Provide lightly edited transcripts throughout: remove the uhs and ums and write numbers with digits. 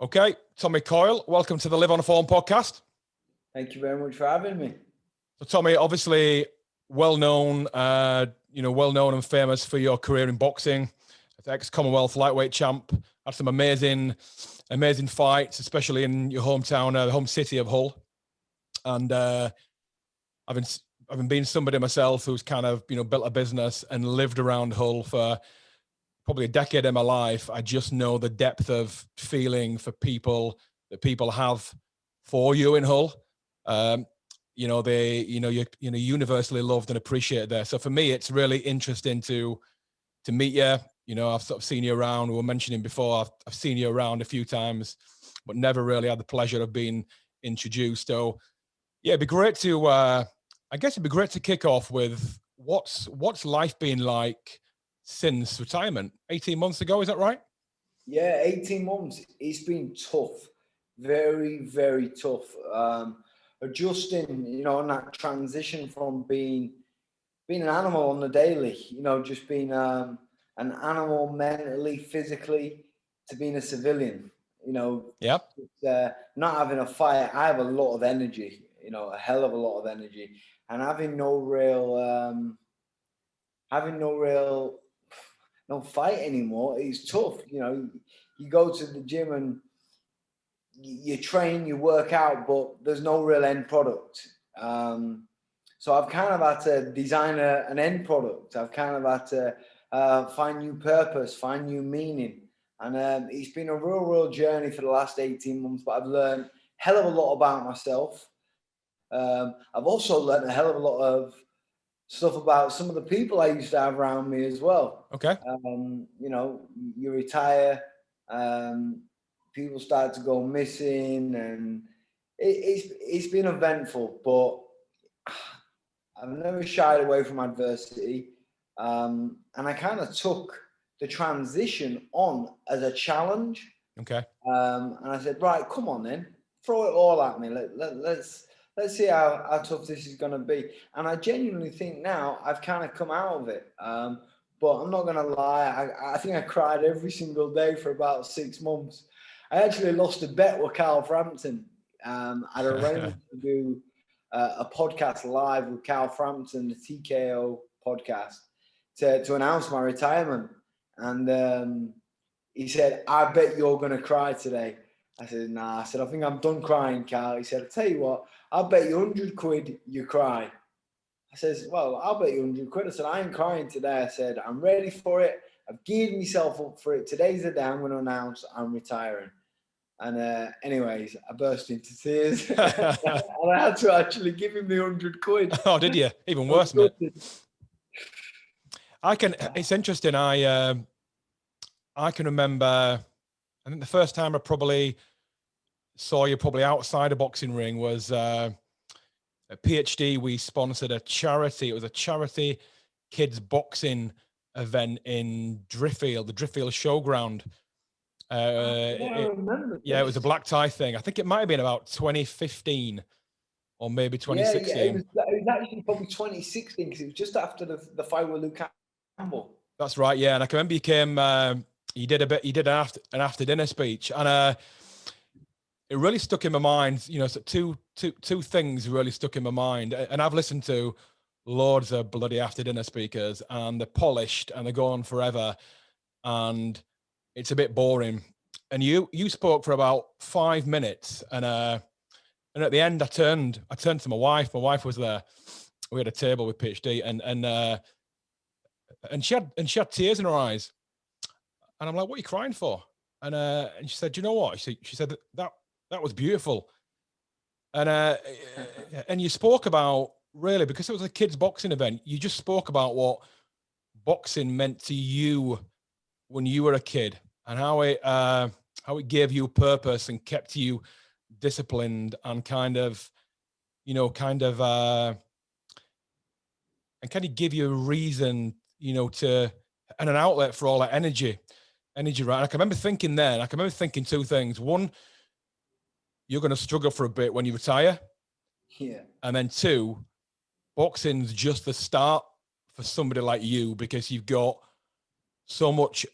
Okay, Tommy Coyle, welcome to the Live on Form podcast. Thank you very much for having me. So, Tommy, obviously well-known, well-known and famous for your career in boxing. Ex-Commonwealth lightweight champ, had some amazing fights, especially in your hometown, the home city of Hull. And I've been being somebody myself who's kind of built a business and lived around Hull for probably a decade in my life. I just know the depth of feeling for people that people have for you in Hull. You're universally loved and appreciated there. So for me, it's really interesting to meet you. I've sort of seen you around. We were mentioning before, I've seen you around a few times, but never really had the pleasure of being introduced. So yeah, it'd be great to, I guess it'd be great to kick off with what's life been like since retirement? 18 months ago, is that right? Yeah, 18 months. It's been tough. Very, very tough. Adjusting, on that transition from being an animal on the daily, just being an animal mentally, physically, to being a civilian, Yeah. Not having a fight. I have a lot of energy, a hell of a lot of energy, and having no fight anymore. It's tough. You go to the gym and you train, you work out, but there's no real end product. So I've kind of had to design an end product. I've kind of had to find new purpose, find new meaning. And it's been a real journey for the last 18 months, but I've learned a hell of a lot about myself. I've also learned a hell of a lot of stuff about some of the people I used to have around me as well. Okay. You retire, people start to go missing, and it's been eventful, but I've never shied away from adversity. And I kind of took the transition on as a challenge. Okay. And I said, right, come on then, throw it all at me. Let's see how tough this is going to be. And I genuinely think now I've kind of come out of it. But I'm not going to lie. I think I cried every single day for about 6 months. I actually lost a bet with Carl Frampton. I'd arranged to do a podcast live with Carl Frampton, the TKO podcast, to announce my retirement. And he said, I bet you're going to cry today. I said, nah. I said, I think I'm done crying, Carl. He said, I'll tell you what, I'll bet you 100 quid you cry. I says, well, I'll bet you 100 quid. I said, I ain't crying today. I said, I'm ready for it. I've geared myself up for it. Today's the day I'm going to announce I'm retiring. And anyways, I burst into tears. And I had to actually give him the 100 quid. Oh, did you? Even worse, mate. It's interesting. I can remember, I think the first time I probably saw you outside a boxing ring was at PhD. We sponsored a charity. It was a charity kids boxing event in Driffield, the Driffield Showground. I remember. Yeah, it was a black tie thing. I think it might have been about 2015 or maybe 2016. Yeah, it was actually probably 2016 because it was just after the fight with Luke Campbell. That's right. Yeah, and I can remember you came. You did an after dinner speech, and it really stuck in my mind. So two things really stuck in my mind, and I've listened to loads of bloody after dinner speakers, and they're polished and they go on forever, and it's a bit boring. And you spoke for about 5 minutes, and at the end I turned to my wife. My wife was there. We had a table with PhD, and she had tears in her eyes. And I'm like, what are you crying for? And she said, you know what? She said that was beautiful. And you spoke about, really, because it was a kids boxing event, you just spoke about what boxing meant to you when you were a kid, and how it gave you purpose and kept you disciplined and kind of give you a reason, and an outlet for all that energy, right? And I can remember thinking two things. One, you're going to struggle for a bit when you retire. Yeah. And then two, boxing's just the start for somebody like you, because you've got so much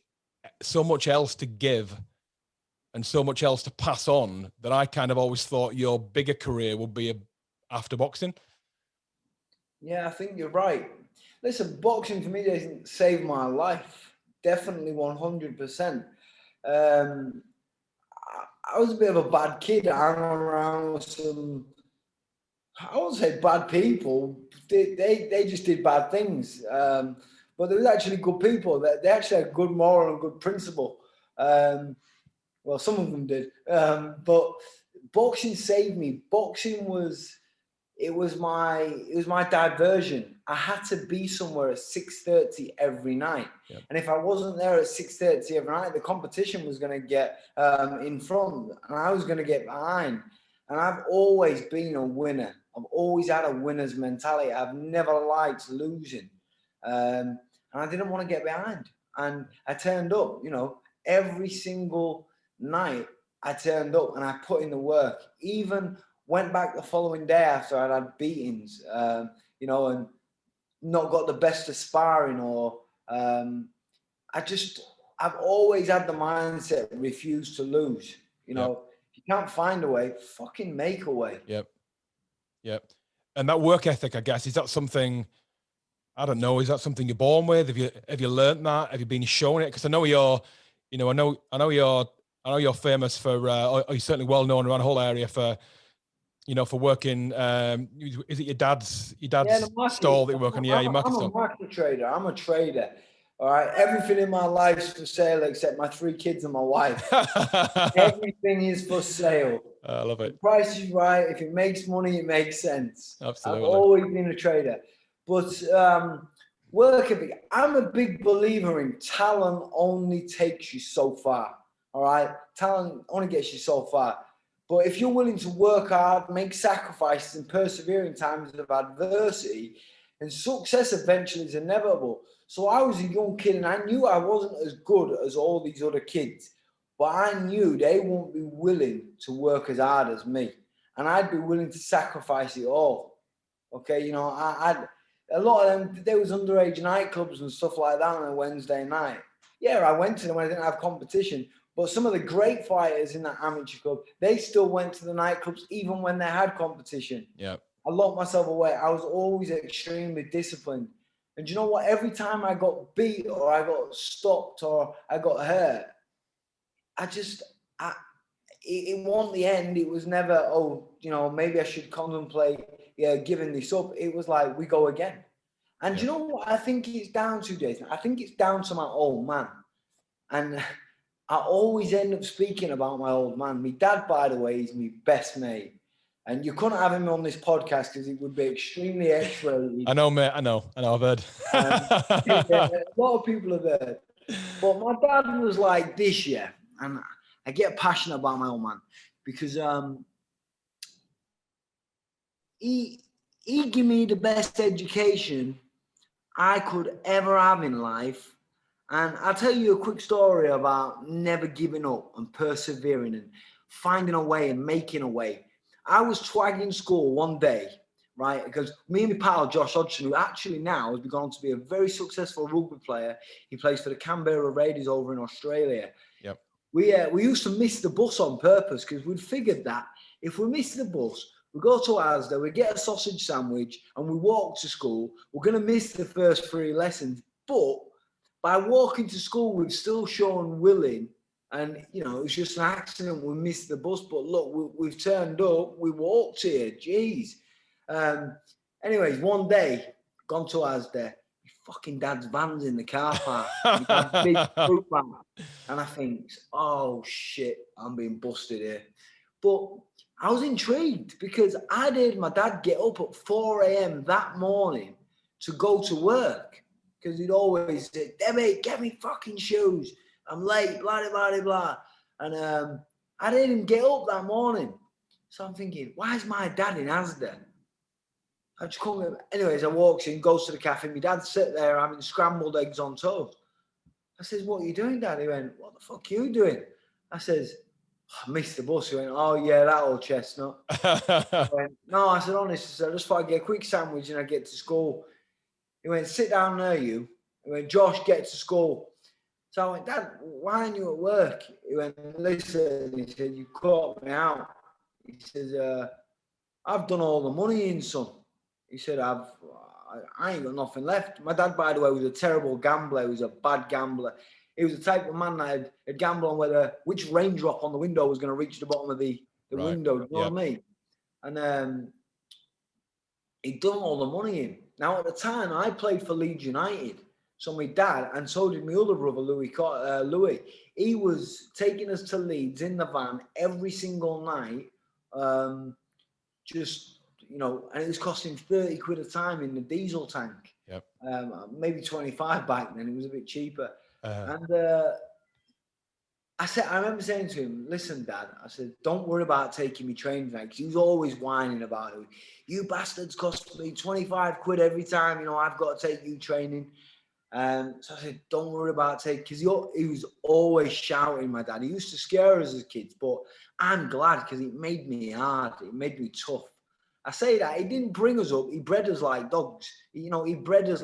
else to give and so much else to pass on that I kind of always thought your bigger career would be after boxing. Yeah, I think you're right. Listen, boxing for me doesn't save my life. Definitely 100%. I was a bit of a bad kid. I hung around with some, I won't say bad people. They just did bad things. But there was actually good people. They actually had good moral and good principle. Well, some of them did. But boxing saved me. Boxing was my diversion. I had to be somewhere at 6:30 every night. Yep. And if I wasn't there at 6:30 every night, the competition was going to get in front and I was going to get behind. And I've always been a winner. I've always had a winner's mentality. I've never liked losing. And I didn't want to get behind. And I turned up, every single night I turned up and I put in the work. Even went back the following day after I'd had beatings, and not got the best of sparring, or I've always had the mindset, refuse to lose. If you can't find a way, fucking make a way. Yep. And that work ethic, I guess, is that something, I don't know, is that something you're born with? Have you learned that? Have you been shown it? Because I know you're famous for, or you're certainly well known around the whole area for, for working. Is it your dad's stall that you work on? Yeah, your market stall. I'm a market trader. I'm a trader. All right. Everything in my life's for sale except my 3 kids and my wife. Everything is for sale. I love it. The price is right. If it makes money, it makes sense. Absolutely. I've always been a trader. But work ethic, I'm a big believer in talent only takes you so far. All right. Talent only gets you so far. But if you're willing to work hard, make sacrifices, and persevere in times of adversity, then success eventually is inevitable. So I was a young kid and I knew I wasn't as good as all these other kids, but I knew they won't be willing to work as hard as me. And I'd be willing to sacrifice it all. Okay, a lot of them, there was underage nightclubs and stuff like that on a Wednesday night. Yeah, I went to them when I didn't have competition. But some of the great fighters in that amateur club, they still went to the nightclubs even when they had competition. Yeah. I locked myself away. I was always extremely disciplined. And you know what? Every time I got beat or I got stopped or I got hurt, it wasn't the end. It was never, maybe I should contemplate giving this up. It was like, we go again. And you know what I think it's down to, Jason? I think it's down to my old man. And I always end up speaking about my old man. My dad, by the way, is my best mate. And you couldn't have him on this podcast because it would be extremely X-rated. I know, mate. I know. I've heard. A lot of people have heard. But my dad was like this, yeah. And I get passionate about my old man because he gave me the best education I could ever have in life. And I'll tell you a quick story about never giving up and persevering and finding a way and making a way. I was twagging school one day, right? Because me and my pal, Josh Hodgson, who actually now has gone on to be a very successful rugby player. He plays for the Canberra Raiders over in Australia. Yep. We used to miss the bus on purpose because we'd figured that if we missed the bus, we go to Asda, we get a sausage sandwich and we walk to school. We're going to miss the first 3 lessons. But by walking to school, we've still shown willing. And, it was just an accident. We missed the bus. But look, we've turned up. We walked here. Jeez. Anyways, one day, gone to Asda. My fucking dad's van's in the car park. My dad's big fruit van. And I think, oh, shit, I'm being busted here. But I was intrigued because I'd heard my dad get up at 4 a.m. that morning to go to work. Because he'd always say, Debbie, get me fucking shoes. I'm late, blah, blah, blah, blah. And I didn't get up that morning. So I'm thinking, why is my dad in Asda? I just come. Anyways, I walks in, goes to the cafe. My dad's sitting there having scrambled eggs on toast. I says, what are you doing, Dad? He went, what the fuck are you doing? I says, I missed the bus. He went, oh, yeah, that old chestnut. I went, no, I said, honestly, I just thought I'd get a quick sandwich and I'd get to school. He went, sit down there, you. He went, Josh, get to school. So I went, Dad, why aren't you at work? He went, listen, he said, you caught me out. He says, I've done all the money in, son. He said, I ain't got nothing left. My dad, by the way, was a terrible gambler. He was a bad gambler. He was the type of man that had gambled on which raindrop on the window was going to reach the bottom of the window. You know what I mean? And he'd done all the money in. Now, at the time, I played for Leeds United. So my dad, and so did my other brother, Louis, he was taking us to Leeds in the van every single night, just, you know, and it was costing 30 quid a time in the diesel tank. Yep. Maybe 25 back then. It was a bit cheaper. And I remember saying to him, listen, Dad, I said, don't worry about taking me training tonight, because he was always whining about it. You bastards cost me 25 quid every time, you know, I've got to take you training. So I said, don't worry about taking, because he was always shouting, my dad. He used to scare us as kids, but I'm glad, because it made me hard. It made me tough. I say that, he didn't bring us up. He bred us like dogs. You know, he bred us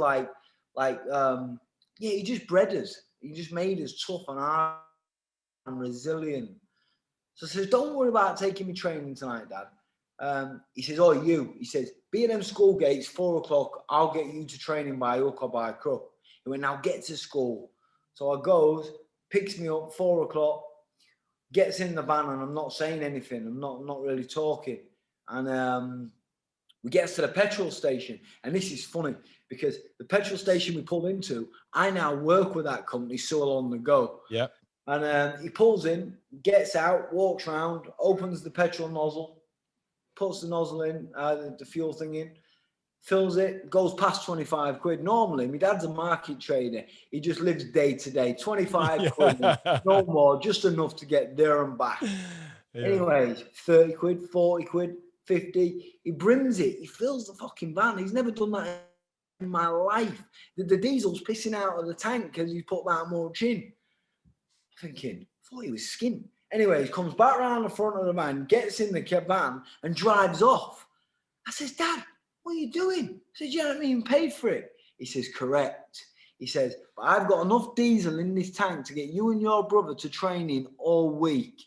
he just bred us. He just made us tough and hard and resilient. So I says, don't worry about taking me training tonight, Dad. He says, oh, he says, be at them school gates, 4 o'clock. I'll get you to training by hook or by crook. He went, now get to school. So I goes, picks me up, 4 o'clock, gets in the van, and I'm not saying anything. I'm not really talking. And we get to the petrol station. And this is funny, because the petrol station we pulled into, I now work with that company, Soul on the Go. Yeah. And he pulls in, gets out, walks around, opens the petrol nozzle, puts the nozzle in, the fuel thing in, fills it, goes past 25 quid. Normally, my dad's a market trader. He just lives day to day. 25 quid, no more, just enough to get there and back. Yeah. Anyways, 30 quid, 40 quid, 50. He brings it. He fills the fucking van. He's never done that in my life. The diesel's pissing out of the tank because he put that much in. Thinking, I thought he was skint. Anyway, he comes back around the front of the van, gets in the van and drives off. I says, Dad, what are you doing? I said, you haven't even paid for it. He says, correct. He says, but I've got enough diesel in this tank to get you and your brother to training all week.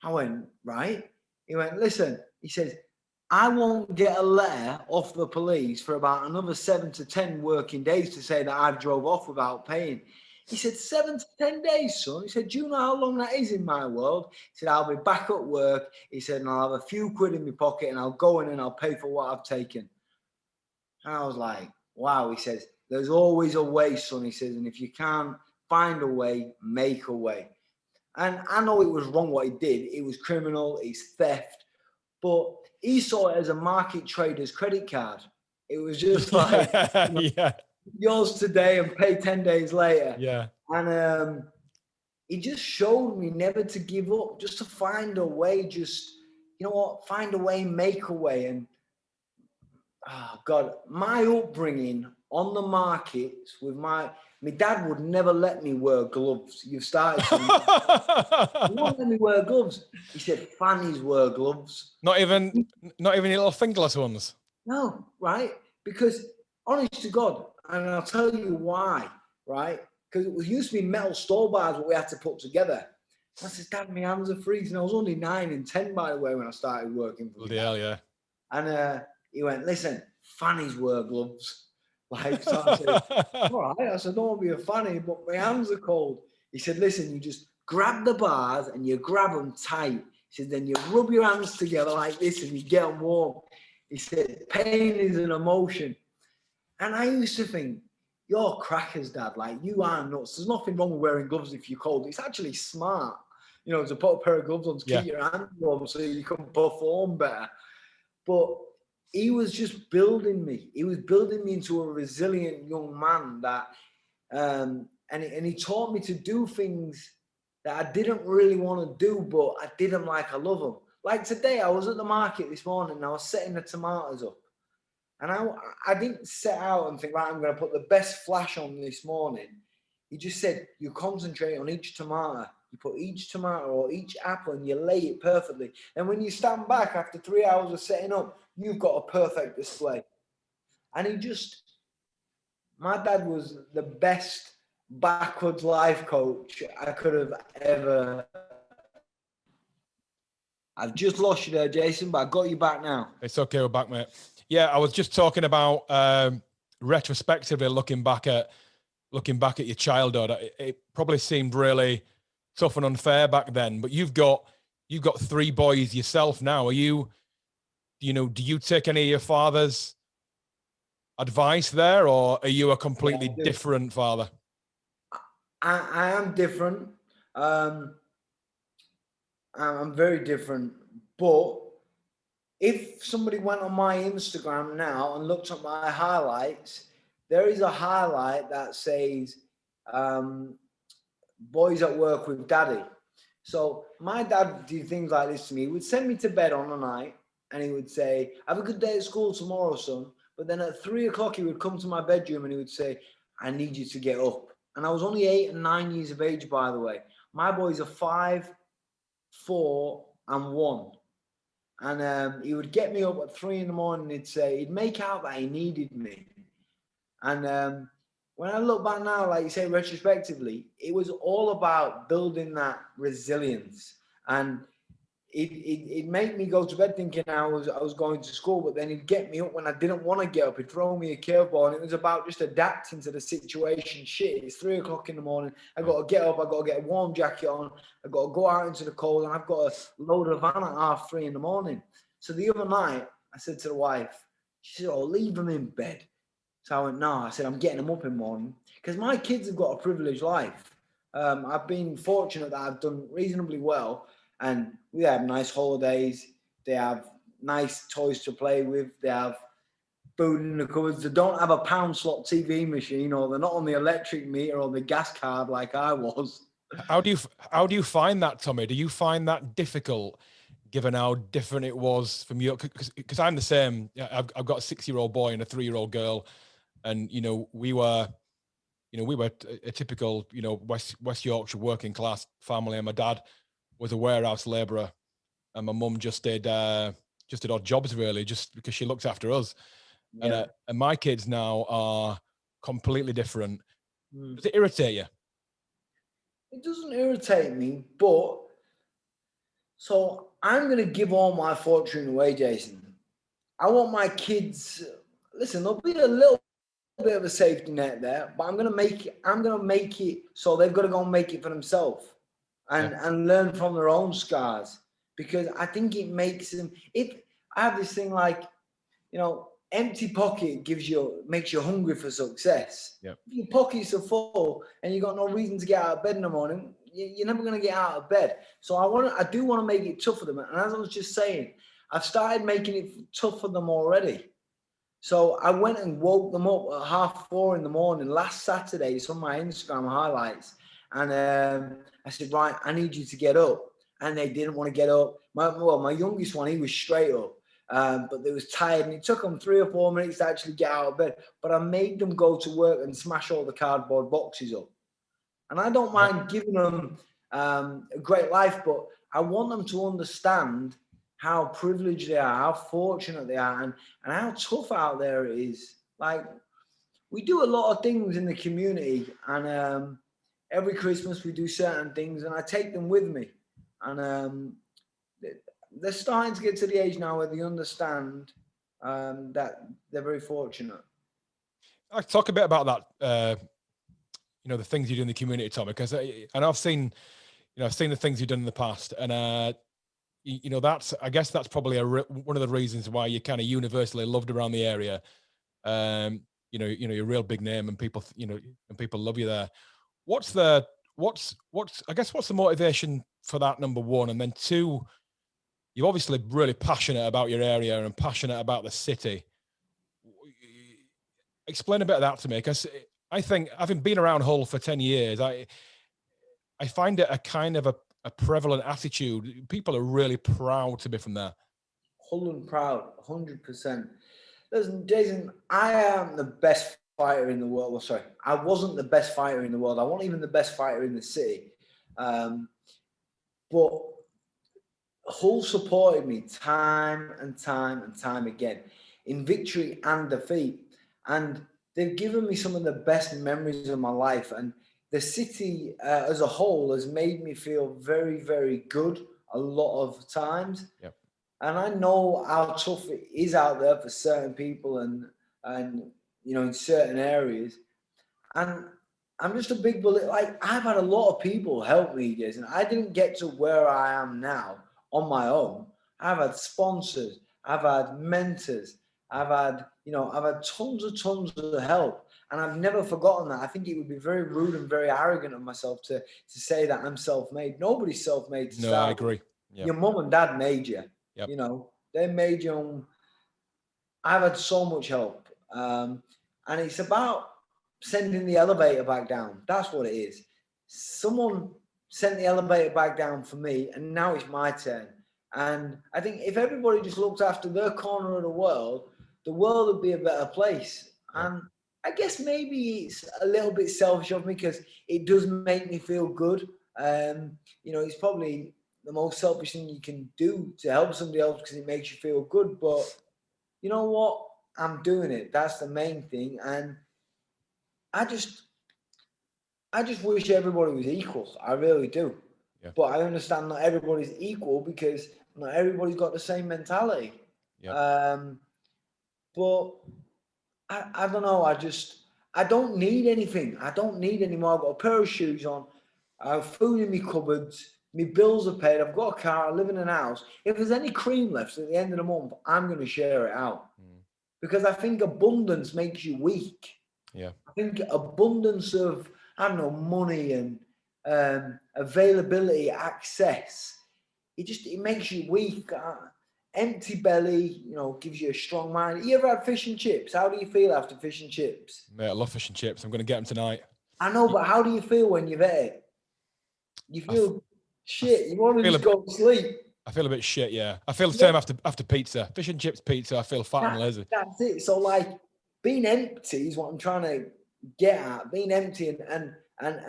I went, right. He went, listen, he says, I won't get a letter off the police for about another 7 to 10 working days to say that I've drove off without paying. He said, 7 to 10 days, son. He said, do you know how long that is in my world? He said, I'll be back at work. He said, and I'll have a few quid in my pocket and I'll go in and I'll pay for what I've taken. And I was like, wow. He says, there's always a way, son. He says, and if you can't find a way, make a way. And I know it was wrong what he did. It was criminal. It's theft. But he saw it as a market trader's credit card. It was just like, yours today and pay 10 days later. Yeah. And he just showed me never to give up, just to find a way, just, you know what, find a way, make a way. And God, my upbringing on the markets with my dad would never let me wear gloves. You've started to he wouldn't let me wear gloves. He said, fannies wear gloves. Not even little fingerless ones. No, right? Because honest to God, and I'll tell you why, right? Because it was used to be metal store bars that we had to put together. I said, Dad, my hands are freezing. I was only 9 and 10, by the way, when I started working for Bloody hell, yeah. And he went, listen, fannies wear gloves. Like, so I said, all right. I said, don't want to be a fanny, but my hands are cold. He said, listen, you just grab the bars and you grab them tight. He said, then you rub your hands together like this and you get them warm. He said, pain is an emotion. And I used to think, you're crackers, Dad. Like, you are nuts. There's nothing wrong with wearing gloves if you're cold. It's actually smart, you know, to put a pair of gloves on to keep your hands warm so you can perform better. But he was just building me. He was building me into a resilient young man that, and he taught me to do things that I didn't really want to do, but I did them like I love them. Like today, I was at the market this morning and I was setting the tomatoes up. And I didn't set out and think, right, I'm going to put the best flash on this morning. He just said, you concentrate on each tomato. You put each tomato or each apple and you lay it perfectly. And when you stand back after 3 hours of setting up, you've got a perfect display. And my dad was the best backwards life coach I could have ever. I've just lost you there, Jason, but I got you back now. It's okay, we're back, mate. Yeah, I was just talking about retrospectively looking back at your childhood. It probably seemed really tough and unfair back then, but you've got 3 boys yourself now. Are you, do you take any of your father's advice there, or are you a completely different father? I am different. I'm very different. But if somebody went on my Instagram now and looked at my highlights, there is a highlight that says boys at work with daddy. So my dad did things like this to me. He would send me to bed on a night and he would say, have a good day at school tomorrow, son. But then at 3 o'clock, he would come to my bedroom and he would say, I need you to get up. And I was only 8 and 9 years of age, by the way. My boys are 5, 4, and 1. And he would get me up at 3 in the morning. He'd make out that he needed me. And when I look back now, like you say, retrospectively, it was all about building that resilience. And it made me go to bed thinking I was going to school, but then he'd get me up when I didn't want to get up. He'd throw me a curveball, and it was about just adapting to the situation. Shit, it's 3 o'clock in the morning. I got to get up. I got to get a warm jacket on. I got to go out into the cold, and I've got to load a van at 3:30 in the morning. So the other night, I said to the wife, she said, "Oh, leave them in bed." So I went, "No." I said, "I'm getting them up in the morning," because my kids have got a privileged life. I've been fortunate that I've done reasonably well. And we have nice holidays. They have nice toys to play with. They have food in the cupboards. They don't have a pound slot TV machine, or they're not on the electric meter or the gas card like I was. How do you find that, Tommy? Do you find that difficult, given how different it was from you? Because I'm the same. I've got a 6-year-old boy and a 3-year-old girl, and we were a typical West Yorkshire working class family, and my dad was a warehouse labourer, and my mum just did odd jobs, really, just because she looked after us. Yeah. And my kids now are completely different. Does it irritate you? It doesn't irritate me, but so I'm going to give all my fortune away, Jason. I want my kids. Listen, there'll be a little bit of a safety net there, but I'm going to make it so they've got to go and make it for themselves. And learn from their own scars, because I think it makes them. If I have this thing like, empty pocket makes you hungry for success. Yep. If your pockets are full and you got no reason to get out of bed in the morning, you're never going to get out of bed. So I do want to make it tough for them. And as I was just saying, I've started making it tough for them already. So I went and woke them up at 3:30 in the morning last Saturday. It's on my Instagram highlights. And I said, right, I need you to get up. And they didn't want to get up. My youngest one, he was straight up. But they was tired, and it took them 3 or 4 minutes to actually get out of bed. But I made them go to work and smash all the cardboard boxes up. And I don't mind giving them a great life, but I want them to understand how privileged they are, how fortunate they are, and how tough out there it is. Like, we do a lot of things in the community, and every Christmas we do certain things, and I take them with me. And they're starting to get to the age now where they understand that they're very fortunate. I talk a bit about that, the things you do in the community, Tommy, because I've seen the things you've done in the past, and I guess that's probably one of the reasons why you're kind of universally loved around the area. You're a real big name, and people love you there. What's the motivation for that, number one? And then two, you're obviously really passionate about your area and passionate about the city. Explain a bit of that to me, because I think, having been around Hull for 10 years, I find it a kind of a prevalent attitude. People are really proud to be from there. Hull and proud, 100%. Listen, Jason, I am the best fighter in the world. Well, sorry, I wasn't the best fighter in the world. I wasn't even the best fighter in the city. But Hull supported me time and time and time again, in victory and defeat. And they've given me some of the best memories of my life. And the city as a whole has made me feel very, very good a lot of times. Yep. And I know how tough it is out there for certain people and in certain areas. And I'm just a big believer. Like, I've had a lot of people help me, Jason. I didn't get to where I am now on my own. I've had sponsors, I've had mentors, I've had tons of help. And I've never forgotten that. I think it would be very rude and very arrogant of myself to say that I'm self-made. Nobody's self-made to start. No, I agree. Yep. Your mum and dad made you. Yep. They made you. I've had so much help. And it's about sending the elevator back down. That's what it is. Someone sent the elevator back down for me, and now it's my turn. And I think if everybody just looked after their corner of the world would be a better place. Yep. And I guess maybe it's a little bit selfish of me because it does make me feel good. It's probably the most selfish thing you can do to help somebody else because it makes you feel good. But you know what? I'm doing it. That's the main thing. And I just wish everybody was equal. I really do. Yeah. But I understand not everybody's equal because not everybody's got the same mentality. Yeah. But I don't know. I don't need anything. I don't need any more. I've got a pair of shoes on. I have food in my cupboards. My bills are paid. I've got a car. I live in an house. If there's any cream left at the end of the month, I'm going to share it out. Because I think abundance makes you weak. Yeah. I think abundance of, I don't know, money and availability, access, it makes you weak. Empty belly, gives you a strong mind. You ever had fish and chips? How do you feel after fish and chips? Mate, I love fish and chips. I'm going to get them tonight. I know, but how do you feel when you've ate it? You feel shit. You want to just go to sleep. I feel a bit shit, yeah. I feel the same after pizza. Fish and chips pizza, I feel fat and lazy. That's it. So, like, being empty is what I'm trying to get at. Being empty and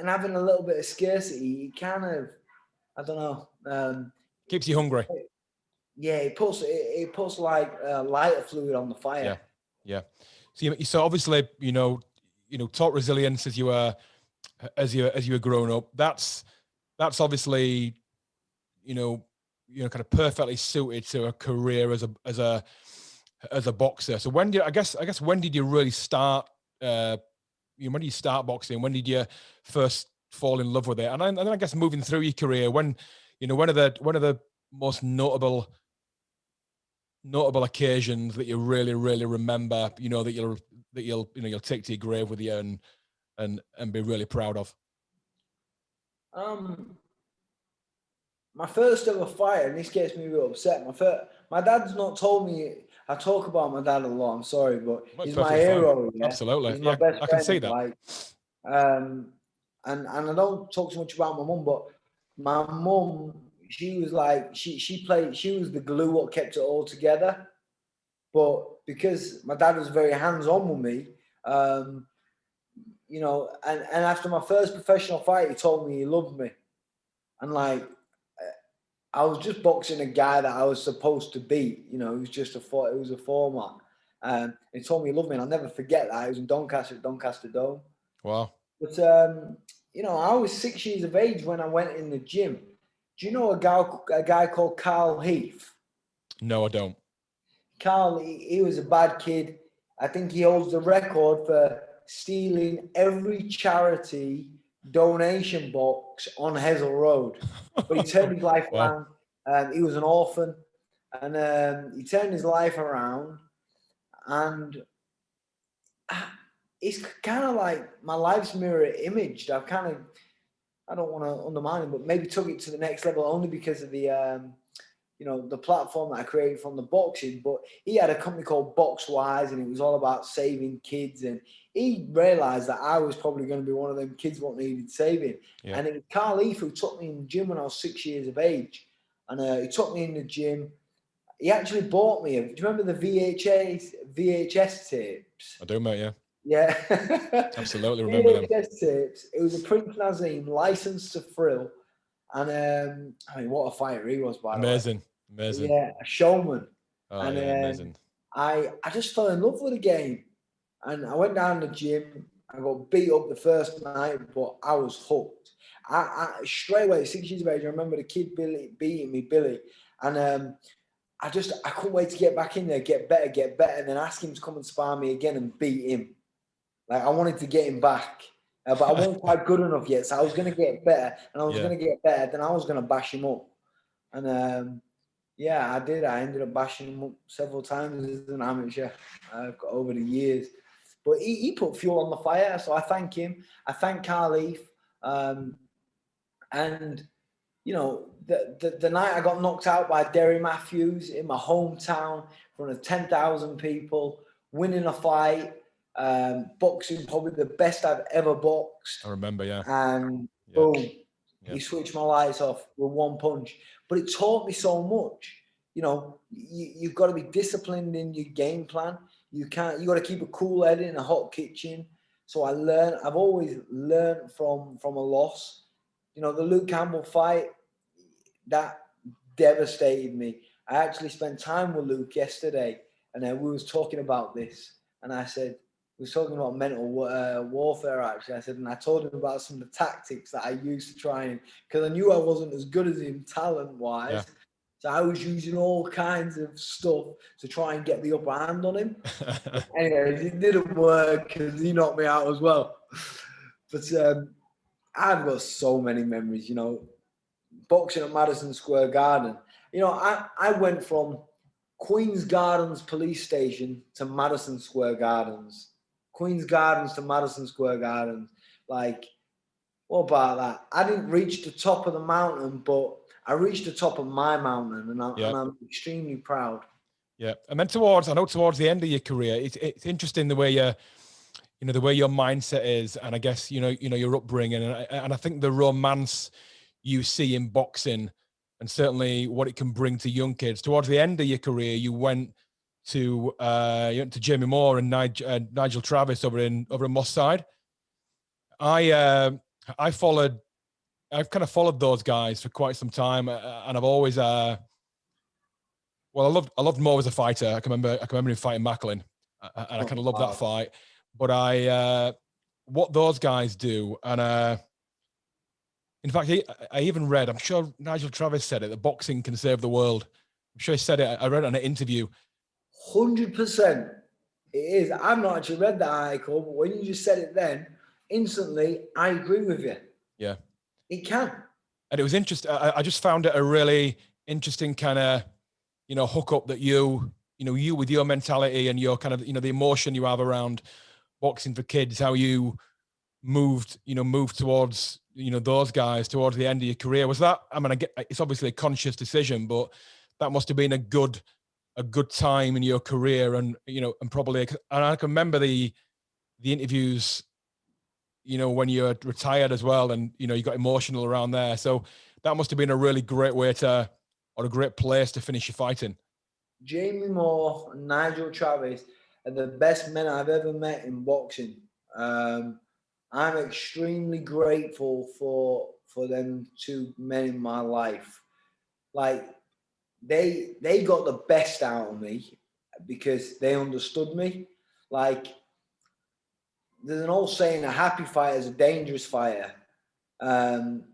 having a little bit of scarcity, it kind of, I don't know. Keeps you hungry. Yeah, it puts like lighter fluid on the fire. Yeah. So obviously, taught resilience as you were growing up. That's obviously, kind of perfectly suited to a career as a boxer. So when did you really start? When did you start boxing? When did you first fall in love with it? And then I guess moving through your career, when one of the most notable occasions that you really, really remember, that you'll take to your grave with you and be really proud of. My first ever fight, and this gets me real upset. My dad's not told me. I talk about my dad a lot. I'm sorry, but he's my hero. Yeah? Absolutely, he's my best friend. I can see that. Like, and I don't talk so much about my mum, but my mum, she was like she was the glue what kept it all together. But because my dad was very hands-on with me, and after my first professional fight, he told me he loved me, and like. I was just boxing a guy that I was supposed to beat. It was just it was a format. He told me he loved me, and I'll never forget that. It was in Doncaster Dome. Wow. But, I was 6 years of age when I went in the gym. Do you know a guy called Carl Heath? No, I don't. Carl, he was a bad kid. I think he holds the record for stealing every charity donation box on Hessel Road, but he turned his life around. He was an orphan, and he turned his life around, and it's kind of like my life's mirror imaged. I don't want to undermine him, but maybe took it to the next level only because of the the platform that I created from the boxing. But he had a company called Boxwise, and it was all about saving kids. And he realized that I was probably going to be one of them kids what needed saving. Yeah. And it was Carl Heath who took me in the gym when I was 6 years of age. And he took me in the gym. He actually bought me. Do you remember the VHS tapes? I do, mate, yeah. Yeah. Absolutely remember them. VHS tapes. It was a Prince Nazim, licensed to Frill. And what a fighter he was, by the way. Amazing. Yeah, a showman. Oh, and amazing. I just fell in love with the game. And I went down to the gym. I got beat up the first night, but I was hooked. I straight away, 6 years of age, I remember the kid beating me, Billy. And I couldn't wait to get back in there, get better, and then ask him to come and spar me again and beat him. Like, I wanted to get him back. But I wasn't quite good enough yet, so I was going to get better, and I was going to get better, then I was going to bash him up. And yeah, I did. I ended up bashing him up several times as an amateur over the years. But he put fuel on the fire, so I thank him. I thank Carleaf. And, you know, the night I got knocked out by Derry Matthews in my hometown in front of 10,000 people, winning a fight, boxing probably the best I've ever boxed. I remember, yeah. And boom, he switched my lights off with one punch. But it taught me so much. You know, you've got to be disciplined in your game plan. You got to keep a cool head in a hot kitchen. So I've always learned from a loss. You know, the Luke Campbell fight, that devastated me. I actually spent time with Luke yesterday, and we was talking about this. And I said, we was talking about mental warfare, actually. I said, and I told him about some of the tactics that I used to try and, because I knew I wasn't as good as him talent-wise. Yeah. So I was using all kinds of stuff to try and get the upper hand on him. Anyway, it didn't work because he knocked me out as well. But I've got so many memories, you know, boxing at Madison Square Garden. You know, I went from Queen's Gardens Police Station to Madison Square Gardens. Queen's Gardens to Madison Square Gardens. Like, what about that? I didn't reach the top of the mountain, but I reached the top of my mountain, and I'm extremely proud. Yeah, and then towards the end of your career, it's interesting the way the way your mindset is, and I guess you know your upbringing, and I think the romance you see in boxing, and certainly what it can bring to young kids. Towards the end of your career, you went to Jamie Moore and Nigel Travis over in Moss Side. I've kind of followed those guys for quite some time, and I've always I loved Moore as a fighter. I can remember him fighting Macklin, and I kind of loved that fight. But what those guys do, and in fact, I even read, I'm sure Nigel Travis said it, that boxing can save the world. I'm sure he said it. I read it on an interview. 100%. It is. I've not actually read that article, but when you just said it then, instantly, I agree with you. Yeah. It can. And it was interesting. I just found it a really interesting kind of, hook up that you with your mentality and your kind of, the emotion you have around boxing for kids, how you moved towards, those guys towards the end of your career. Was that, I mean, it's obviously a conscious decision, but that must have been a good time in your career. And, and probably, and I can remember the interviews, when you're retired as well, and, you got emotional around there. So that must have been a really great way or a great place to finish your fighting. Jamie Moore and Nigel Travis are the best men I've ever met in boxing. I'm extremely grateful for them two men in my life. Like, they got the best out of me because they understood me. Like, there's an old saying, a happy fighter is a dangerous fighter. And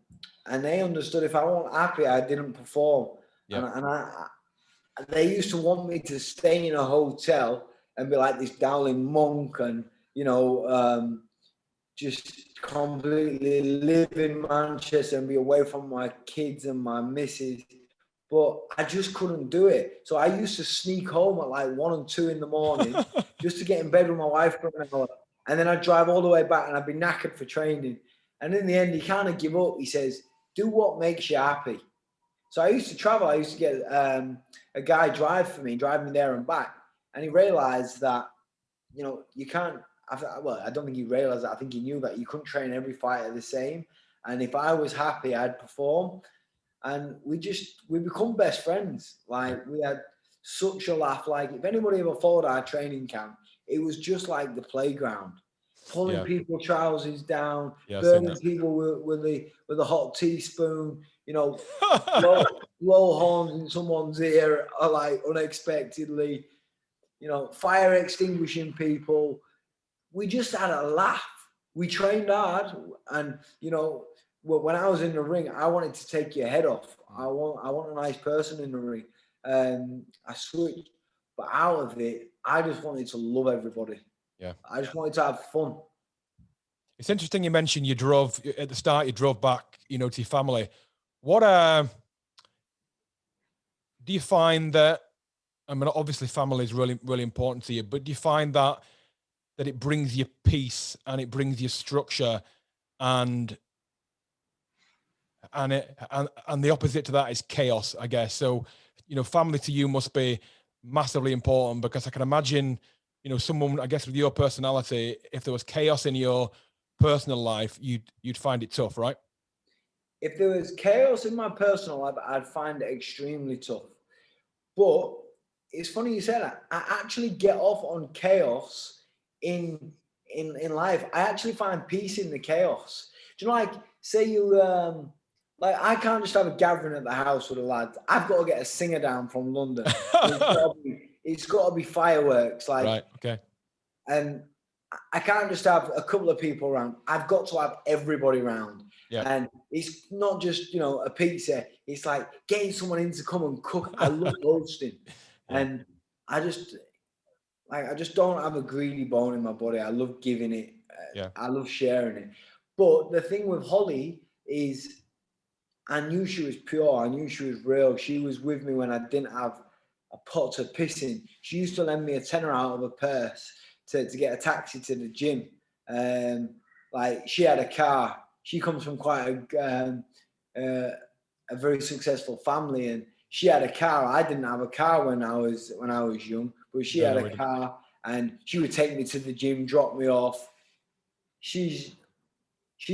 they understood if I wasn't happy, I didn't perform. Yep. And they used to want me to stay in a hotel and be like this Dowling monk and, just completely live in Manchester and be away from my kids and my missus. But I just couldn't do it. So I used to sneak home at like 1 and 2 in the morning just to get in bed with my wife for an hour. And then I'd drive all the way back and I'd be knackered for training. And in the end, he kind of give up. He says, do what makes you happy. So I used to travel. I used to get a guy drive me there and back. And he realized that, you can't, I don't think he realized that. I think he knew that you couldn't train every fighter the same. And if I was happy, I'd perform. And we become best friends. Like, we had such a laugh. Like, if anybody ever followed our training camp, it was just like the playground. Pulling people's trousers down, burning people with the hot teaspoon, blow horns in someone's ear, like unexpectedly, fire extinguishing people. We just had a laugh. we trained hard, and you know, when I was in the ring, I wanted to take your head off. I want a nice person in the ring. I switched, but out of it, I just wanted to love everybody. Yeah. I just wanted to have fun. It's interesting you mentioned you drove at the start, you drove back, you know, to your family. What do you find that, I mean, obviously family is really, really important to you, but do you find that it brings you peace and it brings you structure, and the opposite to that is chaos, I guess. So, you know, family to you must be massively important, because I can imagine, you know, someone, I guess, with your personality, if there was chaos in your personal life, you'd find it tough, right? If there was chaos in my personal life, I'd find it extremely tough. But it's funny you say that. I actually get off on chaos in life. I actually find peace in the chaos. Do you know, like, say you like, I can't just have a gathering at the house with the lads. I've got to get a singer down from London. It's got to be fireworks, like, right, okay. And I can't just have a couple of people around. I've got to have everybody around. Yeah. And it's not just, you know, a pizza. It's like getting someone in to come and cook. I love hosting. Yeah. And I just don't have a greedy bone in my body. I love giving it. Yeah. I love sharing it. But the thing with Holly is, I knew she was pure. I knew she was real. She was with me when I didn't have a pot to piss in. She used to lend me a tenner out of her purse to get a taxi to the gym. Like, she had a car. She comes from quite a very successful family, and she had a car. I didn't have a car when I was young, but she had a car, and she would take me to the gym, drop me off. She's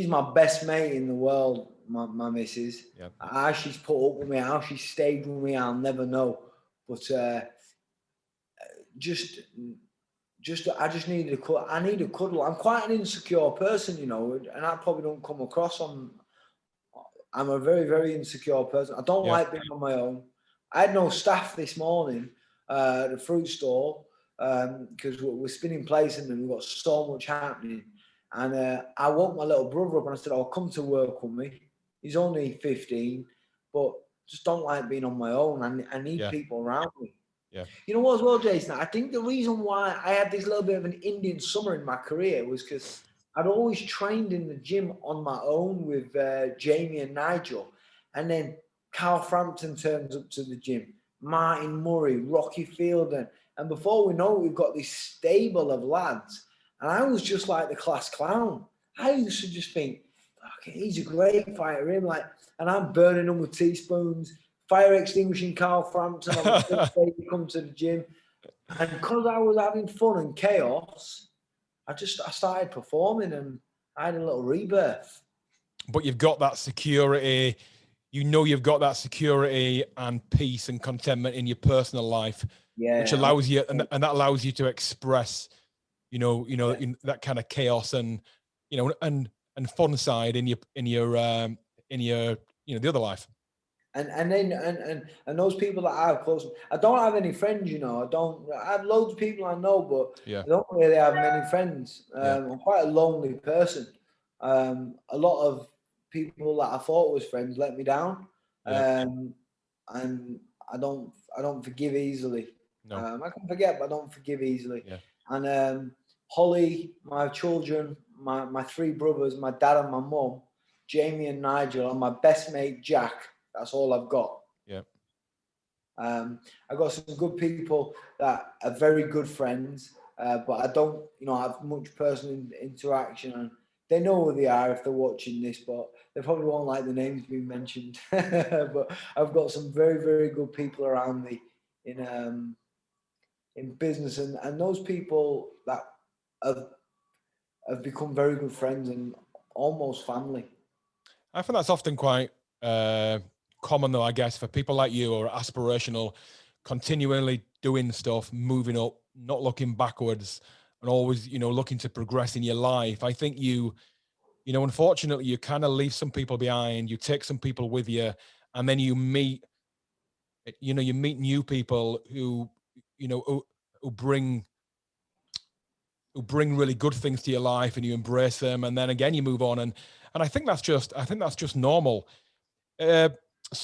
my best mate in the world, my missus. Yep. How she's put up with me, how she stayed with me, I'll never know. But I just needed a cuddle. I need a cuddle. I'm quite an insecure person, you know, and I probably don't come across on. I'm a very, very insecure person. I don't like being on my own. I had no staff this morning at the fruit store, because we're spinning places and we've got so much happening. And I woke my little brother up and I said, "Oh, come to work with me." He's only 15, but just don't like being on my own. I need people around me. Yeah. You know what, as well, Jason? I think the reason why I had this little bit of an Indian summer in my career was because I'd always trained in the gym on my own with Jamie and Nigel. And then Carl Frampton turns up to the gym, Martin Murray, Rocky Fielder. And before we know it, we've got this stable of lads. And I was just like the class clown. I used to just think, okay, he's a great fighter, him. Like, and I'm burning them with teaspoons, fire extinguishing Carl Frampton on the first day to come to the gym. And because I was having fun and chaos, I started performing, and I had a little rebirth. But you've got that security, you know, you've got that security and peace and contentment in your personal life, which allows you, and that allows you to express, you know, in that kind of chaos and, you know, and fun side in your, you know, the other life. And then those people that I have close, I don't have any friends, you know. I have loads of people I know, but I don't really have many friends. I'm quite a lonely person. A lot of people that I thought was friends let me down. And I don't forgive easily. No. I can forget, but I don't forgive easily. And Holly, my children, my three brothers, my dad and my mum, Jamie and Nigel, and my best mate Jack. That's all I've got. I've got some good people that are very good friends, but I don't, you know, have much personal interaction. And they know who they are if they're watching this, but they probably won't like the names being mentioned. But I've got some very, very good people around me in business, and those people that have become very good friends and almost family. I think that's often quite common, though, I guess, for people like you, or aspirational, continually doing stuff, moving up, not looking backwards, and always, you know, looking to progress in your life. I think you know, unfortunately, you kind of leave some people behind, you take some people with you, and then you meet new people who, you know, who bring who bring really good things to your life, and you embrace them, and then again you move on, and I think that's just normal. So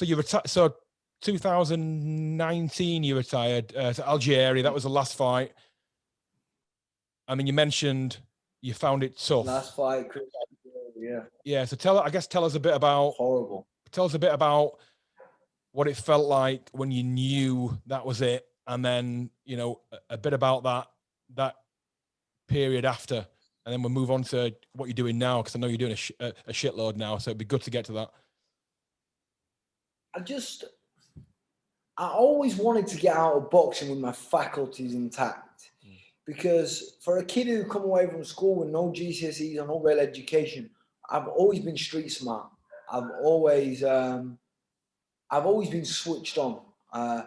you retired. So 2019 you retired to Algeria. That was the last fight. I mean, you mentioned you found it tough. Last fight, Chris, yeah. Yeah. So tell us a bit about horrible. Tell us a bit about what it felt like when you knew that was it, and then a bit about that period after, and then we'll move on to what you're doing now, because I know you're doing a shitload now. So it'd be good to get to that. I always wanted to get out of boxing with my faculties intact, because for a kid who come away from school with no GCSEs or no real education, I've always been street smart. I've always been switched on. I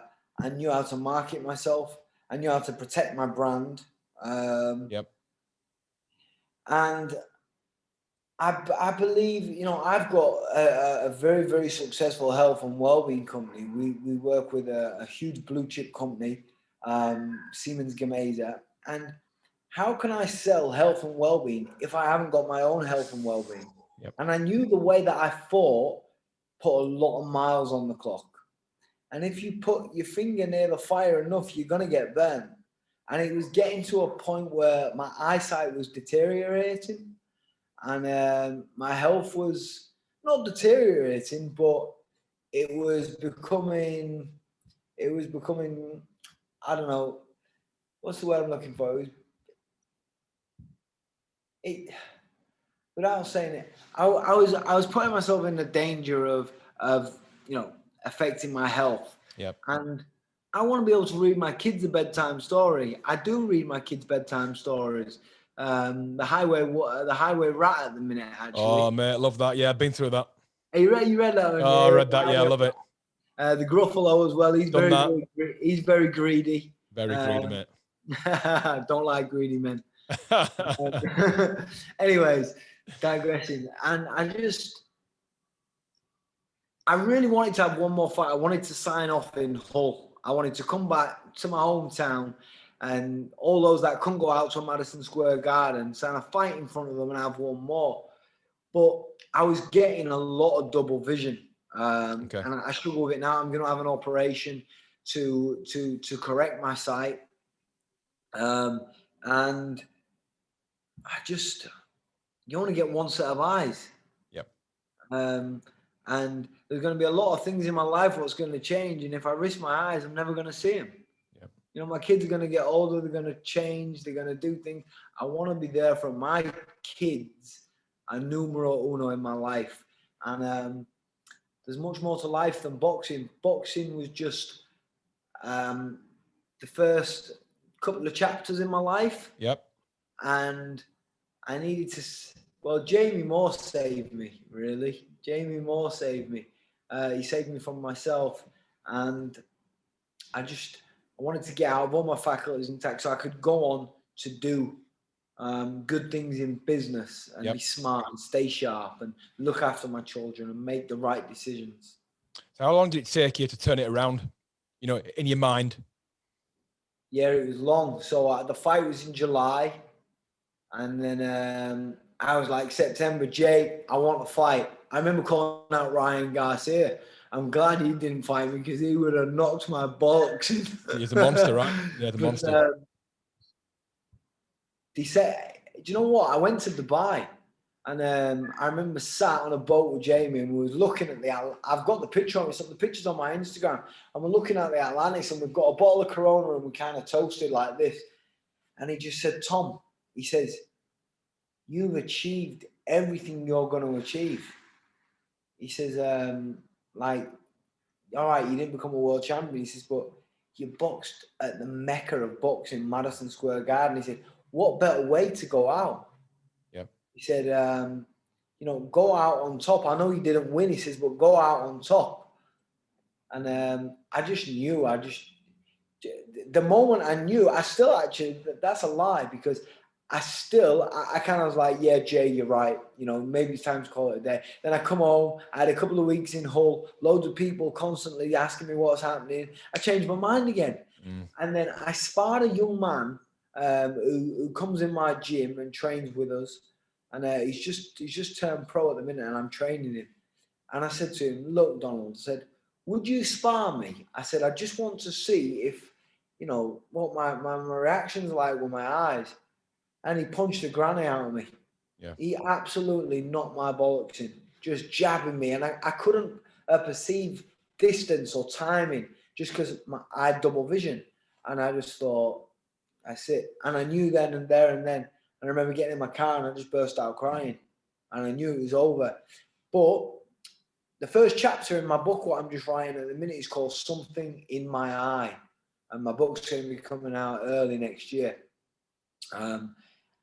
knew how to market myself. I knew how to protect my brand. Yep. And I believe, I've got a very, very successful health and wellbeing company. We work with a huge blue chip company, Siemens Gamesa. And how can I sell health and wellbeing if I haven't got my own health and wellbeing? Yep. And I knew the way that I fought put a lot of miles on the clock. And if you put your finger near the fire enough, you're going to get burned. And it was getting to a point where my eyesight was deteriorating. And my health was not deteriorating, but it was becoming, I don't know, what's the word I'm looking for? Without saying it, I was putting myself in the danger of affecting my health. Yep. And I want to be able to read my kids a bedtime story. I do read my kids bedtime stories. The highway rat at the minute, actually. Oh mate, love that. Yeah, I've been through that. You read that one? Oh, I read that. Yeah, I love it. The Gruffalo as well. He's very greedy. Very greedy, mate. Don't like greedy men. Anyways, digressing. And I really wanted to have one more fight. I wanted to sign off in Hull. I wanted to come back to my hometown, and all those that couldn't go out to Madison Square Garden, sign a fight in front of them and have one more. But I was getting a lot of double vision. And I struggle with it now. I'm going to have an operation to correct my sight. And you only get one set of eyes. Yep. And there's going to be a lot of things in my life what's going to change. And if I risk my eyes, I'm never going to see them. Yep. My kids are going to get older. They're going to change. They're going to do things. I want to be there for my kids, a numero uno in my life. And there's much more to life than boxing. Boxing was just the first couple of chapters in my life. Yep. And I needed to... Well, Jamie Moore saved me, really. Jamie Moore saved me. He saved me from myself. And I wanted to get out of all my faculties intact so I could go on to do good things in business and be smart and stay sharp and look after my children and make the right decisions. So how long did it take you to turn it around, in your mind? Yeah, it was long. So the fight was in July. And then I was like, September, Jay, I want to fight. I remember calling out Ryan Garcia. I'm glad he didn't fight me because he would have knocked my bollocks in. He's a monster, right? Yeah, the monster. He said, do you know what? I went to Dubai and I remember sat on a boat with Jamie and we was looking at I've got the picture on me, some of the pictures on my Instagram, and we're looking at the Atlantis and we've got a bottle of Corona and we kind of toasted like this. And he just said, Tom, he says, you've achieved everything you're going to achieve. He says, all right, you didn't become a world champion. He says, but you boxed at the mecca of boxing, Madison Square Garden. He said, what better way to go out? Yep. He said, go out on top. I know you didn't win, he says, but go out on top. And I just knew, the moment I knew, I still actually, that's a lie because I kind of was like, yeah, Jay, you're right. Maybe it's time to call it a day. Then I come home. I had a couple of weeks in Hull. Loads of people constantly asking me what's happening. I changed my mind again. And then I sparred a young man who comes in my gym and trains with us, and he's just turned pro at the minute, and I'm training him. And I said to him, "Look, Donald," I said, "would you spar me?" I said, "I just want to see if, what my reactions are like with my eyes." And he punched the granny out of me. Yeah. He absolutely knocked my bollocks in, just jabbing me. And I couldn't perceive distance or timing just because I had double vision. And I just thought, that's it. And I knew then and there and then. And I remember getting in my car and I just burst out crying. And I knew it was over. But the first chapter in my book, what I'm just writing at the minute, is called Something in My Eye. And my book's going to be coming out early next year.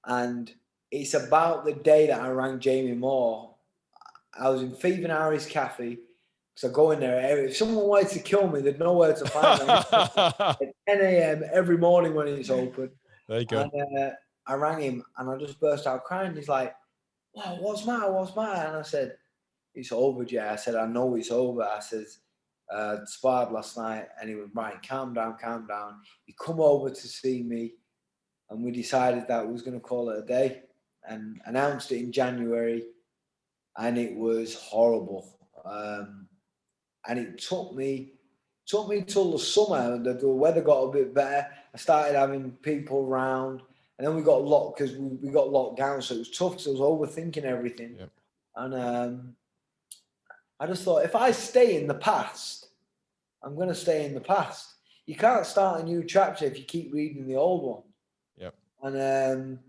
And it's about the day that I rang Jamie Moore. I was in Thief and Harry's Cafe. So I go in there. If someone wanted to kill me, they'd know where to find me. At 10 a.m. every morning when it's open. There you go. And I rang him and I just burst out crying. He's like, "Wow, what's matter? What's matter?" And I said, "It's over, Jay." I said, "I know it's over." I said, "Sparred last night." And he went, "Right, calm down, calm down." He come over to see me. And we decided that we was going to call it a day and announced it in January. And it was horrible. And it took me till the summer. The weather got a bit better. I started having people around. And then we got locked because we got locked down. So it was tough because I was overthinking everything. Yep. And I just thought, if I stay in the past, I'm going to stay in the past. You can't start a new chapter if you keep reading the old one. Yep. And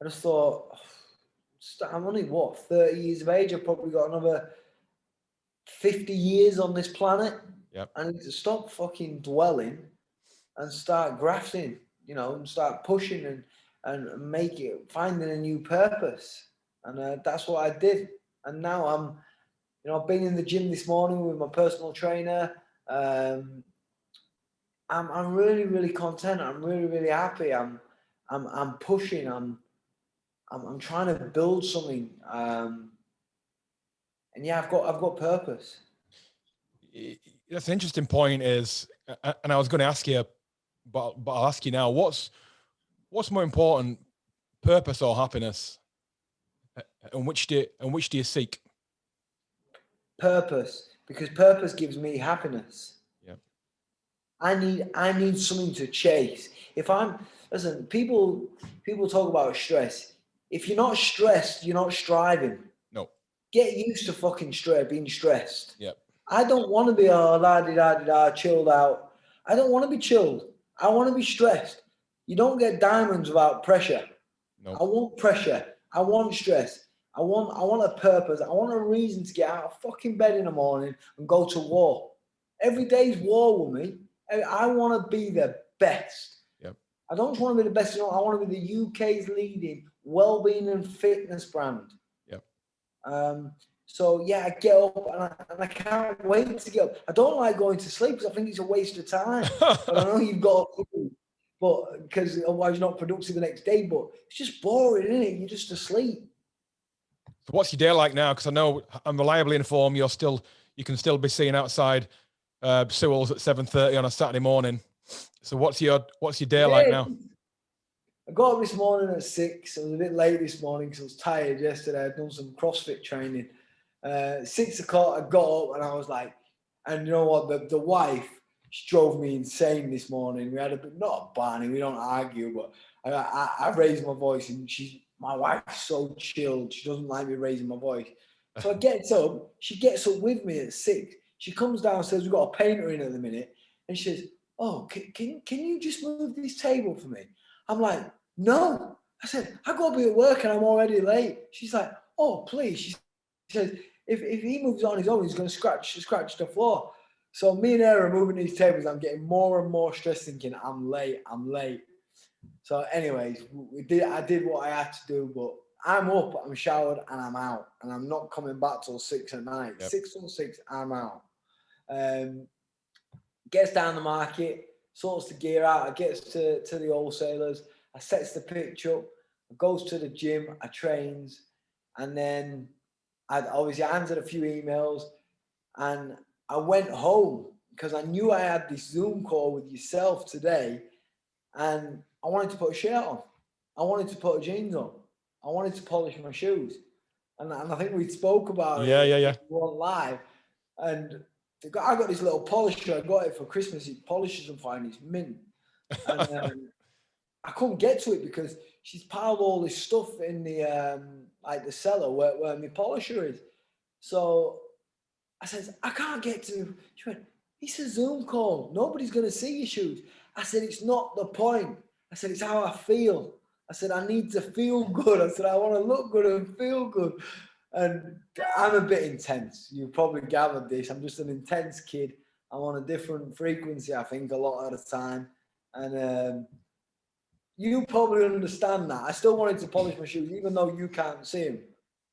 I just thought, I'm only, 30 years of age? I've probably got another 50 years on this planet. Yep. I need to stop fucking dwelling and start grafting, and start pushing and finding a new purpose. And that's what I did. And now I've been in the gym this morning with my personal trainer. I'm really, really content. I'm really, really happy. I'm pushing. I'm trying to build something. And yeah, I've got purpose. That's an interesting point. And I was going to ask you, but I'll ask you now. What's more important, purpose or happiness? And which do you seek? Purpose, because purpose gives me happiness. Yeah. I need something to chase. Listen, people talk about stress. If you're not stressed, you're not striving. No. Get used to fucking being stressed. Yep. I don't want to be chilled out. I don't want to be chilled. I want to be stressed. You don't get diamonds without pressure. No. I want pressure. I want stress. I want a purpose. I want a reason to get out of fucking bed in the morning and go to war. Every day's war with me. I want to be the best. Yep. I don't just want to be the best. I want to be the UK's leading well-being and fitness brand. Yep. So yeah, I get up and I can't wait to get up. I don't like going to sleep because I think it's a waste of time. But I know you've got to, but because otherwise you're not productive the next day. But it's just boring, isn't it? You're just asleep. So what's your day like now? Because I know I'm reliably informed you can still be seen outside Sewell's at 7:30 on a Saturday morning. So what's your day like now? I got up this morning at 6. I was a bit late this morning because I was tired yesterday. I'd done some CrossFit training. 6 o'clock, I got up and I was like, and you know what? The wife, she drove me insane this morning. We had not a Barney, we don't argue, but I raised my voice and my wife's so chilled. She doesn't like me raising my voice. So I get up. She gets up with me at 6. She comes downstairs. We've got a painter in at the minute. And she says, "Oh, can you just move this table for me?" I'm like, "No." I said, "I got to be at work and I'm already late." She's like, "Oh, please." She says, if he moves on his own, he's going to scratch the floor. So me and her are moving these tables. I'm getting more and more stressed thinking, I'm late. So anyways, I did what I had to do, but I'm up, I'm showered, and I'm out. And I'm not coming back till 6 at night. Yep. 6 till 6, I'm out. Gets down the market, sorts the gear out. I gets to the wholesalers. I sets the pitch up. I goes to the gym. I trains. And then I answered a few emails. And I went home because I knew I had this Zoom call with yourself today. And I wanted to put a shirt on. I wanted to put jeans on. I wanted to polish my shoes. And I think we spoke about Yeah. one live. And I got this little polisher. I got it for Christmas. It polishes them fine. It's mint. And I couldn't get to it because she's piled all this stuff in the like the cellar where my polisher is. So I said, I can't get to. She went, it's a Zoom call. Nobody's going to see your shoes. I said, it's not the point. I said, it's how I feel. I said, I need to feel good. I said, I want to look good and feel good. And I'm a bit intense. You probably gathered this. I'm just an intense kid. I'm on a different frequency, I think, a lot of the time. And you probably understand that. I still wanted to polish my shoes, even though you can't see them.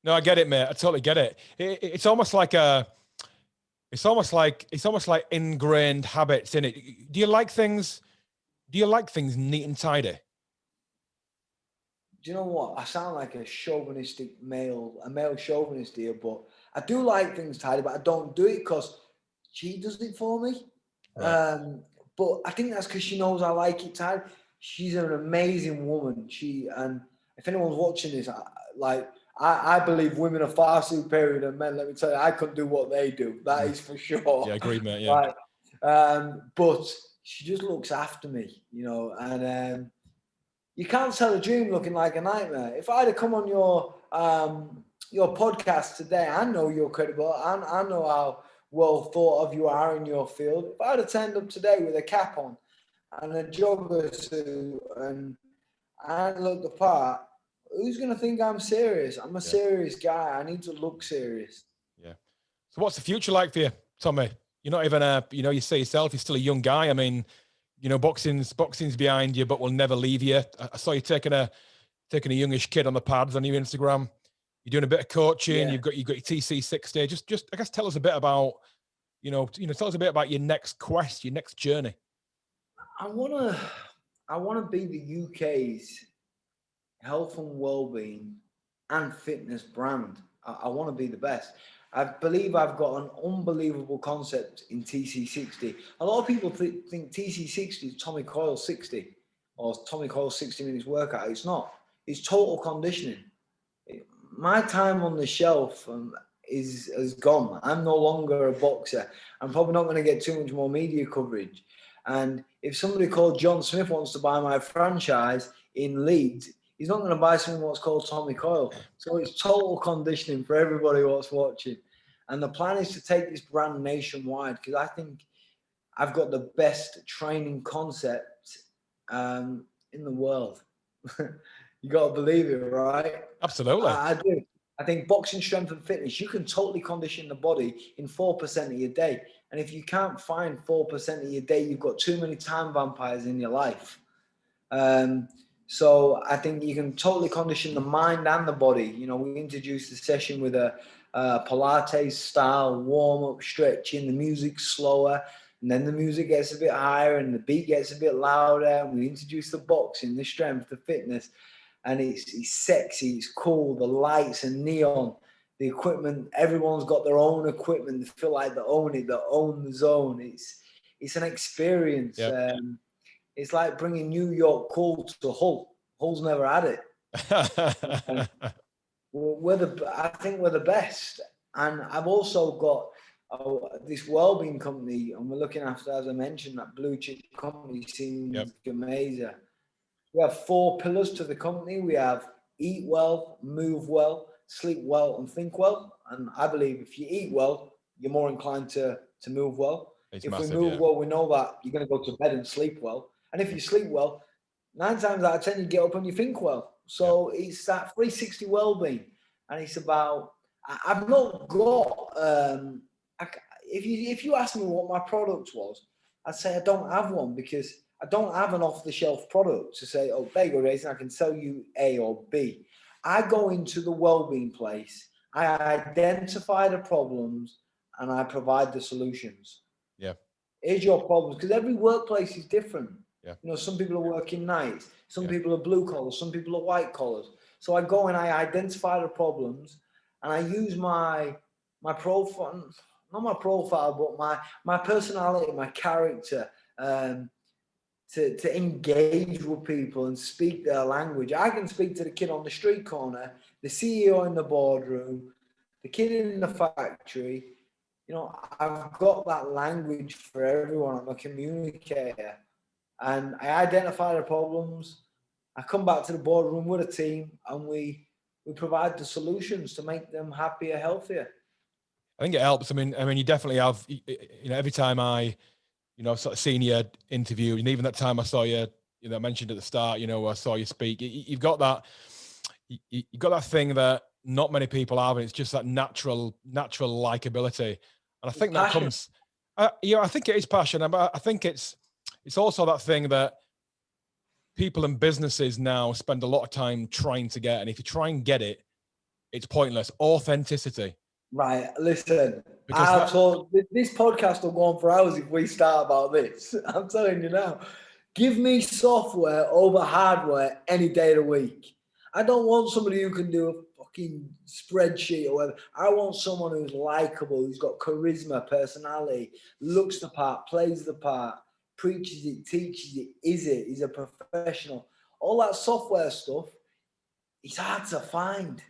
No, I get it, mate. I totally get it. It's almost like ingrained habits in it. Do you like things neat and tidy? Do you know what? I sound like a male chauvinist here, but I do like things tidy, but I don't do it because she does it for me. Right. But I think that's because she knows I like it tidy. She's an amazing woman. And if anyone's watching this, I believe women are far superior than men. Let me tell you, I couldn't do what they do. That is for sure. Yeah, agreed, mate. Yeah. But she just looks after me, and you can't sell a dream looking like a nightmare. If I'd have come on your podcast today, I know you're credible. I know how well thought of you are in your field. If I'd have turned up today with a cap on and a jogger suit and I looked the part, who's going to think I'm serious? I'm a serious guy. I need to look serious. Yeah. So what's the future like for you, Tommy? You're not even you say yourself, you're still a young guy. I mean, boxing's behind you, but will never leave you. I saw you taking a youngish kid on the pads on your Instagram. You're doing a bit of coaching. Yeah. You've got your TC60. Just I guess tell us a bit about, tell us a bit about your next quest, your next journey. I wanna be the UK's health and well-being and fitness brand. I want to be the best. I believe I've got an unbelievable concept in TC60. A lot of people think TC60 is Tommy Coyle 60 or Tommy Coyle 60 minutes workout. It's not. It's total conditioning. My time on the shelf is gone. I'm no longer a boxer. I'm probably not going to get too much more media coverage. And if somebody called John Smith wants to buy my franchise in Leeds, he's not going to buy something what's called Tommy Coyle. So it's total conditioning for everybody what's watching. And the plan is to take this brand nationwide because I think I've got the best training concept in the world. You got to believe it, right? Absolutely. I do. I think boxing, strength and fitness, you can totally condition the body in 4% of your day. And if you can't find 4% of your day, you've got too many time vampires in your life. So I think you can totally condition the mind and the body. We introduced the session with a Pilates style warm-up stretching, the music's slower, and then the music gets a bit higher and the beat gets a bit louder. And we introduce the boxing, the strength, the fitness, and it's sexy, it's cool, the lights and neon, the equipment, everyone's got their own equipment. They feel like they own it, they own the zone. It's an experience. Yep. It's like bringing New York Cool to Hull. Hull's never had it. I think we're the best. And I've also got this wellbeing company, and we're looking after, as I mentioned, that blue chip company seems amazing. We have 4 pillars to the company. We have eat well, move well, sleep well, and think well. And I believe if you eat well, you're more inclined to move well. If we move well, we know that you're going to go to bed and sleep well. And if you sleep well, 9 times out of 10, you get up and you think well. So it's that 360 well-being. And it's about, I've not got, if you ask me what my product was, I'd say I don't have one because I don't have an off-the-shelf product to say, oh, there you go, Jason, I can sell you A or B. I go into the well-being place, I identify the problems, and I provide the solutions. Yeah. Here's your problems, because every workplace is different. Yeah. Some people are working nights, some people are blue collars, some people are white collars. So I go and I identify the problems, and I use my profile, not my profile, but my personality, my character, to engage with people and speak their language. I can speak to the kid on the street corner, the CEO in the boardroom, the kid in the factory. You know, I've got that language for everyone. I'm a communicator. And I identify the problems. I come back to the boardroom with a team, and we provide the solutions to make them happier, healthier. I think it helps. I mean, you definitely have, you know, every time I, you know, sort of seen you interview, and even that time I saw you, you know, mentioned at the start, you know, I saw you speak, you've got that, you've got that thing that not many people have, and it's just that natural likability. And I think that comes, I think it is passion, but I think it's also that thing that people and businesses now spend a lot of time trying to get. And if you try and get it, it's pointless. Authenticity. Right. Listen, I've told this podcast will go on for hours if we start about this. I'm telling you now. Give me software over hardware any day of the week. I don't want somebody who can do a fucking spreadsheet or whatever. I want someone who's likable, who's got charisma, personality, looks the part, plays the part, preaches it, teaches it, is a professional. All that software stuff, it's hard to find.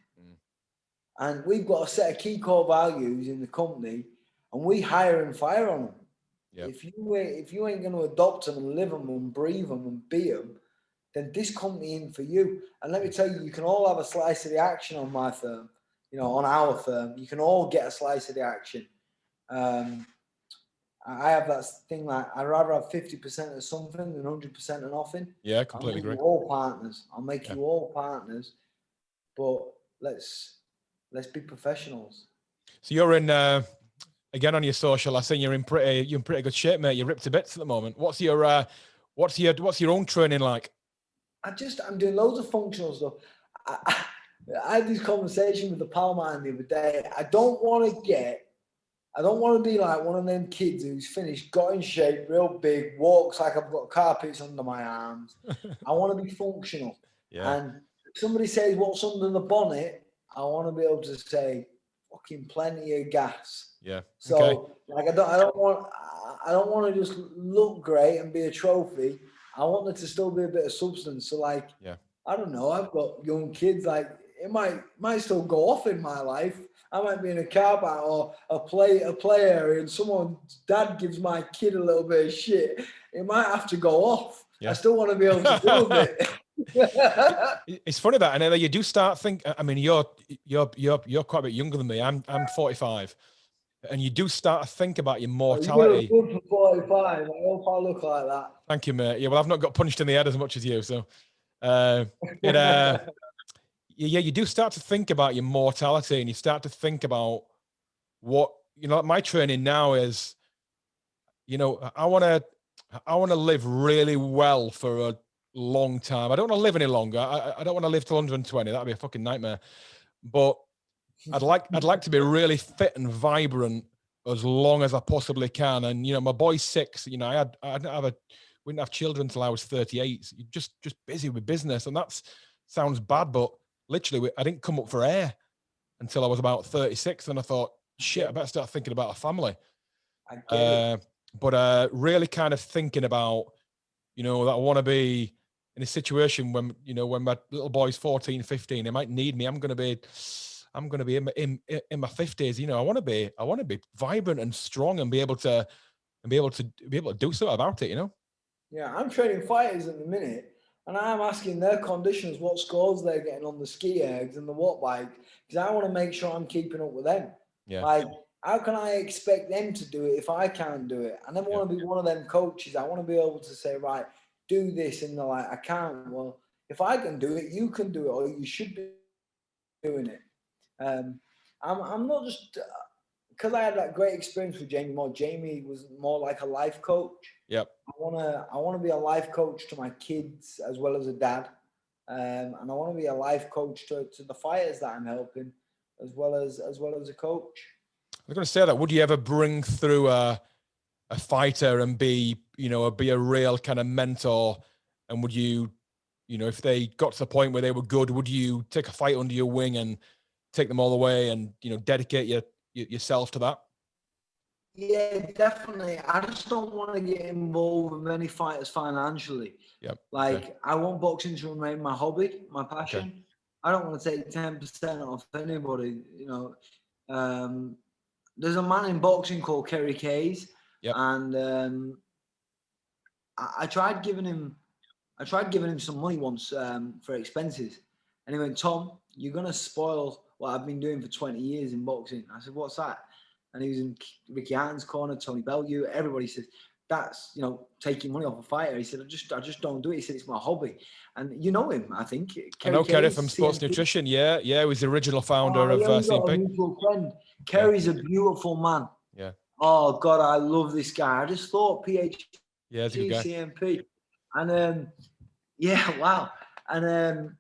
And we've got a set of key core values in the company, and we hire and fire on them. Yep. If you ain't going to adopt them and live them and breathe them and be them, then this company ain't for you. And let me tell you, you can all have a slice of the action on my firm, you know, on our firm. You can all get a slice of the action. I have that thing like I'd rather have 50% of something than 100% of nothing. Yeah, completely agree. All partners. I'll make you all partners, but let's be professionals. So you're in again on your social. I seen you're in pretty good shape, mate. You're ripped to bits at the moment. What's your own training like? I'm doing loads of functional stuff. I had this conversation with a pal of mine the other day. I don't want to be like one of them kids who's finished, got in shape, real big, walks like I've got carpets under my arms. I want to be functional. Yeah. And if somebody says what's under the bonnet, I want to be able to say fucking plenty of gas. Yeah. So like I don't want to just look great and be a trophy. I want there to still be a bit of substance. So like, I don't know. I've got young kids. Like it might still go off in my life. I might be in a car park or a play area, and someone's dad gives my kid a little bit of shit. It might have to go off. Yeah. I still want to be able to do a bit. It's funny that, and then you do start thinking. I mean, you're quite a bit younger than me. I'm 45, and you do start to think about your mortality. You're good for 45. I hope I look like that. Thank you, mate. Yeah, well, I've not got punched in the head as much as you, so you do start to think about your mortality, and you start to think about what, you know, my training now is, you know, I want to live really well for a long time. I don't want to live any longer. I don't want to live till 120. That'd be a fucking nightmare. But I'd like to be really fit and vibrant as long as I possibly can. And, you know, my boy's 6, you know, we didn't have children until I was 38. So you're just busy with business. And that sounds bad, but literally I didn't come up for air until I was about 36. And I thought, shit, I better start thinking about a family. I get it. But really kind of thinking about, you know, that I want to be in a situation when, you know, when my little boy's 14, 15, they might need me. I'm going to be in my 50s. You know, I want to be vibrant and strong and be able to do something about it, you know? Yeah, I'm training fighters at the minute, and I'm asking their conditions what scores they're getting on the ski ergs and the watt bike, because I want to make sure I'm keeping up with them. Yeah. Like, how can I expect them to do it if I can't do it? I never want to be one of them coaches. I want to be able to say, right, do this, and they're like, I can't. Well, if I can do it, you can do it, or you should be doing it. I'm not just because I had that great experience with Jamie Moore. Jamie was more like a life coach. Yep. I want to be a life coach to my kids as well as a dad, and I want to be a life coach to the fighters that I'm helping, as well as a coach. I was going to say that. Would you ever bring through a fighter and be a real kind of mentor? And would you, you know, if they got to the point where they were good, would you take a fight under your wing and take them all the way and, you know, dedicate yourself to that? Yeah, definitely. I just don't want to get involved with many fighters financially. Yep. Like, Okay. I want boxing to remain my hobby, my passion. Okay. I don't want to take 10% off anybody. You know, there's a man in boxing called Kerry Kays, Yep. and I tried giving him some money once for expenses, and he went, "Tom, you're gonna spoil what I've been doing for 20 years in boxing." I said, "What's that?" And he was in Ricky Hatton's corner, Tony Bellew. Everybody says that's, you know, taking money off a fighter. He said, I just don't do it. He said, it's my hobby. And you know him, I think. I know Kerry from Kays, Sports CMP. Nutrition. Yeah, he was the original founder Oh, of yeah, we got a CMP. mutual friend. Kerry's a beautiful man. Yeah. Oh God, I love this guy. I just thought PhD, Yeah, he's a good guy. CMP, and yeah, wow. And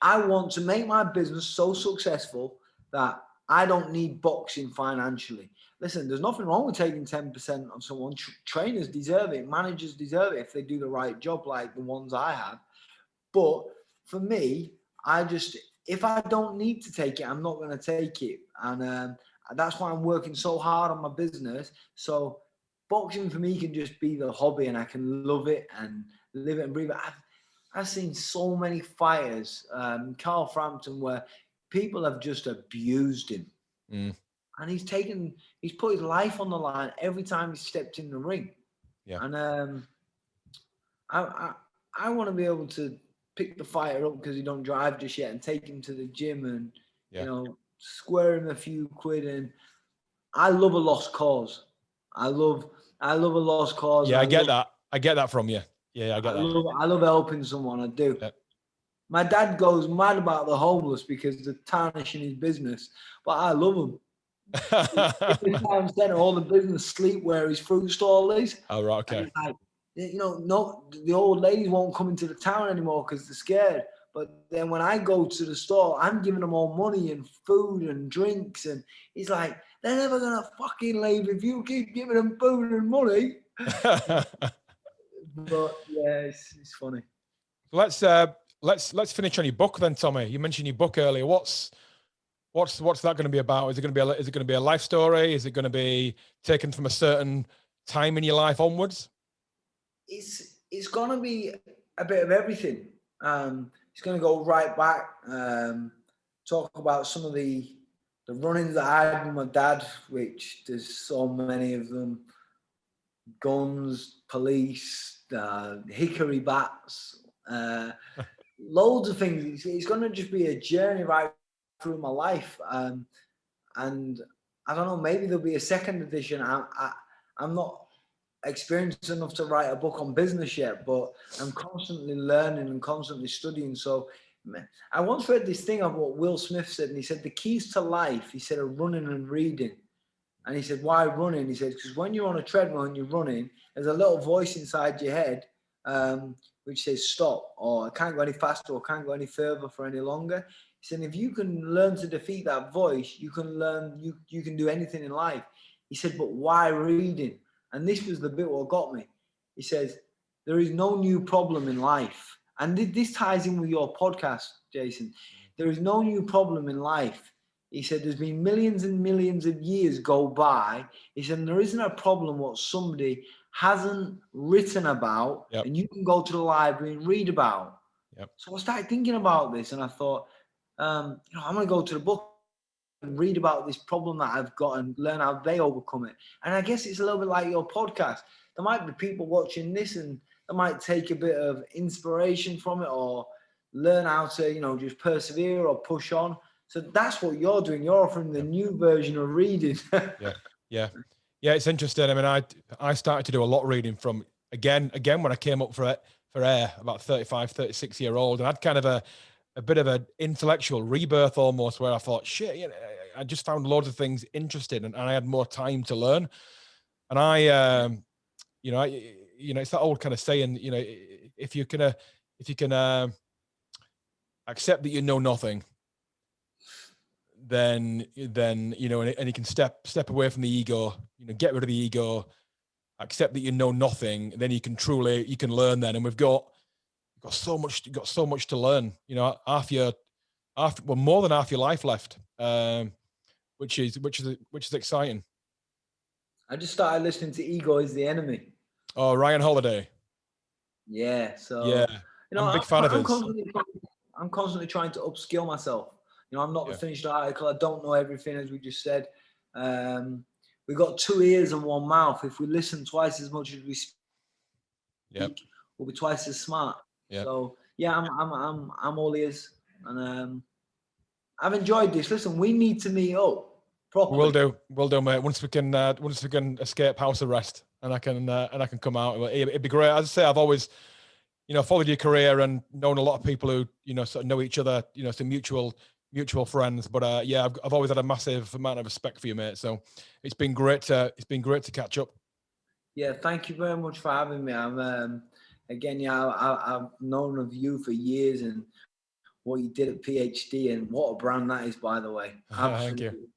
I want to make my business so successful that I don't need boxing financially. Listen, there's nothing wrong with taking 10% on someone. Trainers deserve it. Managers deserve it if they do the right job, like the ones I have. But for me, if I don't need to take it, I'm not going to take it. And that's why I'm working so hard on my business. So boxing for me can just be the hobby, and I can love it and live it and breathe it. I've seen so many fighters, Carl Frampton, where people have just abused him. And he's put his life on the line every time he stepped in the ring. Yeah. And I want to be able to pick the fighter up because he don't drive just yet and take him to the gym and, you know, square him a few quid. And I love a lost cause. I love a lost cause. Yeah, I get that. I get that from you. Yeah, I get that. I love helping someone. I do. Yeah. My dad goes mad about the homeless because they're tarnishing his business, but I love them. Every time center, all the business sleep where his fruit stall is. Oh, right, okay. Like, you know, no, the old ladies won't come into the town anymore because they're scared. But then when I go to the store, I'm giving them all money and food and drinks, and he's like, they're never gonna fucking leave if you keep giving them food and money. But yeah, it's funny. Let's finish on your book then, Tommy. You mentioned your book earlier. What's that going to be about? Is it going to be a life story? Is it going to be taken from a certain time in your life onwards? It's going to be a bit of everything. It's going to go right back. Talk about some of the run-ins that I had with my dad, which there's so many of them. Guns, police, hickory bats, loads of things. It's going to just be a journey right through my life. And I don't know, maybe there'll be a second edition. I'm not experienced enough to write a book on business yet, but I'm constantly learning and constantly studying. So I once read this thing of what Will Smith said, and he said the keys to life, he said, are running and reading. And he said, why running? He said, because when you're on a treadmill and you're running, there's a little voice inside your head which says stop, or I can't go any faster, or can't go any further for any longer. He said, if you can learn to defeat that voice, you can learn, you can do anything in life. He said, but why reading? And this was the bit what got me. He says, there is no new problem in life. And this ties in with your podcast, Jason. There is no new problem in life. He said, there's been millions and millions of years go by. He said, there isn't a problem what somebody hasn't written about, and you can go to the library and read about. So I started thinking about this, and I thought, I'm going to go to the book and read about this problem that I've got and learn how they overcome it. And I guess it's a little bit like your podcast. There might be people watching this, and they might take a bit of inspiration from it, or learn how to, just persevere or push on. So that's what you're doing. You're offering the new version of reading. Yeah. It's interesting. I mean, I started to do a lot of reading from again when I came up for air, about 35, 36 year old, and I had kind of a bit of an intellectual rebirth almost, where I thought, shit, I just found loads of things interesting, and I had more time to learn. And I it's that old kind of saying, if you can accept that you know nothing, then and you can step away from the ego, get rid of the ego, accept that you know nothing, then you can learn then. And we've got so much to learn, more than half your life left, which is exciting. I just started listening to Ego is the Enemy. Oh, Ryan Holiday. Yeah. So, Yeah, I'm a big fan of his. I'm constantly trying to upskill myself. You know, I'm not the finished article. I don't know everything, as we just said. We've got 2 ears and 1 mouth. If we listen twice as much as we speak, we'll be twice as smart. Yep. So yeah, I'm all ears, and I've enjoyed this. Listen, we need to meet up properly. We'll do, mate. Once we can escape house arrest, and I can come out. It'd be great. As I say, I've always, followed your career and known a lot of people who, sort of know each other, some mutual friends. But I've always had a massive amount of respect for you, mate. So it's been great to catch up. Yeah, thank you very much for having me. I'm again, I've known of you for years and what you did at PhD, and what a brand that is, by the way. Absolutely. Thank you.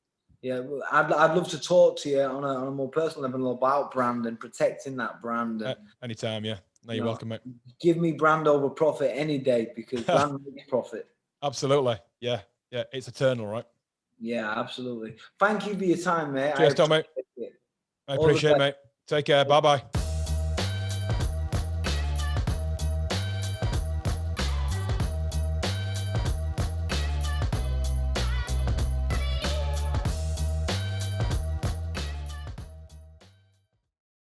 Yeah, I'd love to talk to you on a more personal level about brand and protecting that brand. And, anytime, yeah. No, you're welcome, mate. Give me brand over profit any day, because brand makes profit. Absolutely. Yeah. Yeah. It's eternal, right? Yeah, absolutely. Thank you for your time, mate. Cheers, Tom, mate. I appreciate it, mate. Take care. Bye-bye.